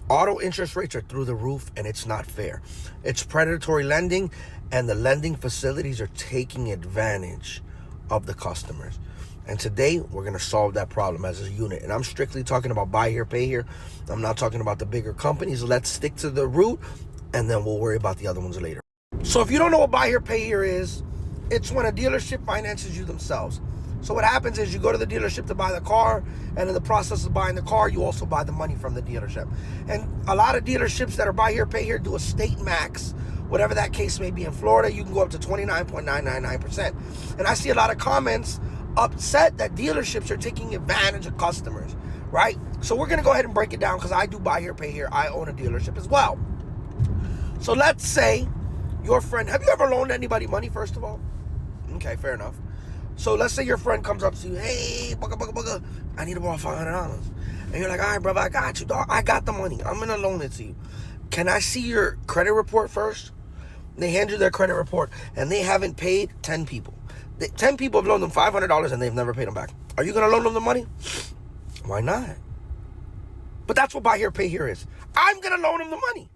Auto interest rates are through the roof, and it's not fair. It's predatory lending, and the lending facilities are taking advantage of the customers. And today, we're going to solve that problem as a unit. And I'm strictly talking about buy here, pay here. I'm not talking about the bigger companies. Let's stick to the root, and then we'll worry about the other ones later. So if you don't know what buy here, pay here is, it's when a dealership finances you themselves. So what happens is you go to the dealership to buy the car, and in the process of buying the car, you also buy the money from the dealership. And a lot of dealerships that are buy here, pay here do a state max, whatever that case may be. In Florida, you can go up to 29.999%. And I see a lot of comments upset that dealerships are taking advantage of customers, right? So we're going to go ahead and break it down because I do buy here, pay here. I own a dealership as well. So let's say your friend, have you ever loaned anybody money, first of all? Okay, fair enough. So let's say your friend comes up to you, hey, bugga, I need to borrow $500. And you're like, all right, brother, I got you, dog. I got the money. I'm going to loan it to you. Can I see your credit report first? They hand you their credit report, and they haven't paid 10 people. 10 people have loaned them $500, and they've never paid them back. Are you going to loan them the money? Why not? But that's what buy here, pay here is. I'm going to loan them the money.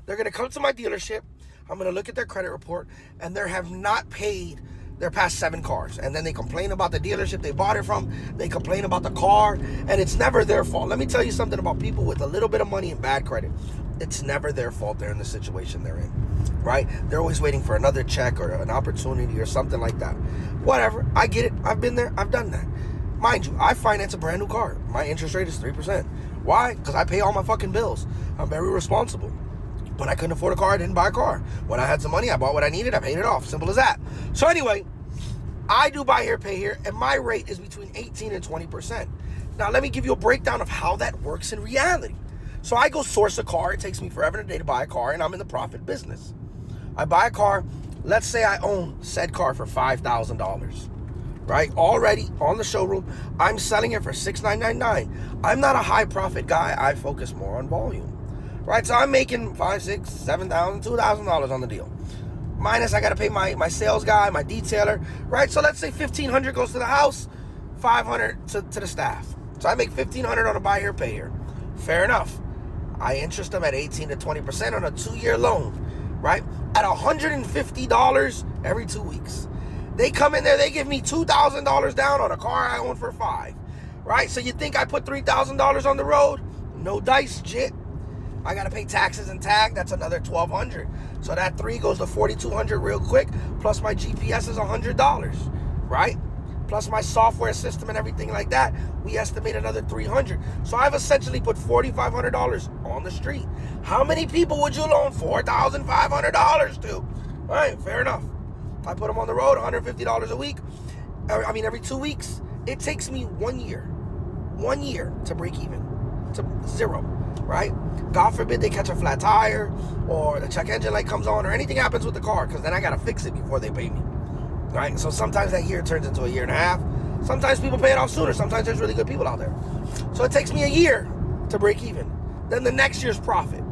They're going to come to my dealership. I'm going to look at their credit report, and they have not paid their past 7 cars. And then they complain about the dealership they bought it from. They complain about the car, and it's never their fault. Let me tell you something about people with a little bit of money and bad credit. It's never their fault they're in the situation they're in, right? They're always waiting for another check or an opportunity or something like that. Whatever, I get it. I've been there. I've done that. Mind you, I finance a brand new car. My interest rate is 3%. Why? Because I pay all my fucking bills. I'm very responsible. When I couldn't afford a car, I didn't buy a car. When I had some money, I bought what I needed, I paid it off. Simple as that. So anyway, I do buy here, pay here, and my rate is between 18 and 20%. Now, let me give you a breakdown of how that works in reality. So I go source a car. It takes me forever and a day to buy a car, and I'm in the profit business. I buy a car. Let's say I own said car for $5,000, right? Already on the showroom, I'm selling it for $6,999. I'm not a high profit guy. I focus more on volume. Right, so I'm making $5,000, $6,000, $7,000, $2,000 on the deal. Minus I got to pay my sales guy, my detailer, right? So let's say $1,500 goes to the house, $500 to the staff. So I make $1,500 on a buy here, pay here. Fair enough. I interest them at 18 to 20% on a 2-year loan, right? At $150 every 2 weeks. They come in there, they give me $2,000 down on a car I own for $5,000, right? So you think I put $3,000 on the road? No dice, jit. I got to pay taxes and tag. That's another $1,200. So that 3 goes to $4,200 real quick. Plus my GPS is $100, right? Plus my software system and everything like that. We estimate another $300. So I've essentially put $4,500 on the street. How many people would you loan $4,500 to? All right, fair enough. I put them on the road, $150 a week. Every 2 weeks. It takes me 1 year to break even, to zero. Right? God forbid they catch a flat tire or the check engine light comes on or anything happens with the car, because then I got to fix it before they pay me. Right? So sometimes that year turns into a year and a half. Sometimes people pay it off sooner. Sometimes there's really good people out there. So it takes me a year to break even. Then the next year's profit.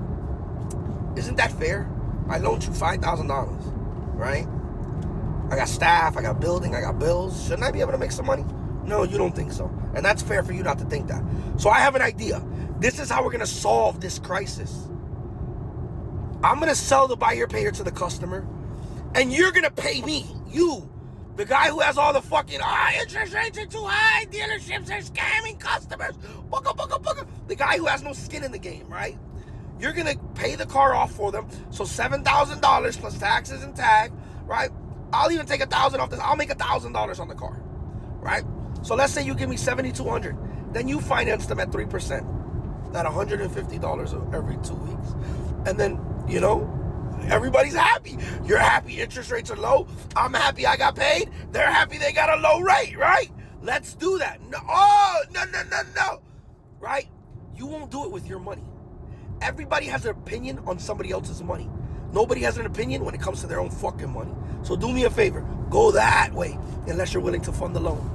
Isn't that fair? I loaned you $5,000, right? I got staff, I got building, I got bills. Shouldn't I be able to make some money? No, you don't think so. And that's fair for you not to think that. So I have an idea. This is how we're going to solve this crisis. I'm going to sell the buy here, pay here to the customer, and you're going to pay me. You, the guy who has all the fucking, interest rates are too high, dealerships are scamming customers, bugga. The guy who has no skin in the game, right? You're going to pay the car off for them. So $7,000 plus taxes and tag, right? I'll even take $1,000 off this. I'll make $1,000 on the car, right? So let's say you give me $7,200. Then you finance them at 3%. At $150 every 2 weeks. And then, everybody's happy. You're happy interest rates are low. I'm happy I got paid. They're happy they got a low rate, right? Let's do that. No, no. Right? You won't do it with your money. Everybody has an opinion on somebody else's money. Nobody has an opinion when it comes to their own fucking money. So do me a favor. Go that way unless you're willing to fund the loan.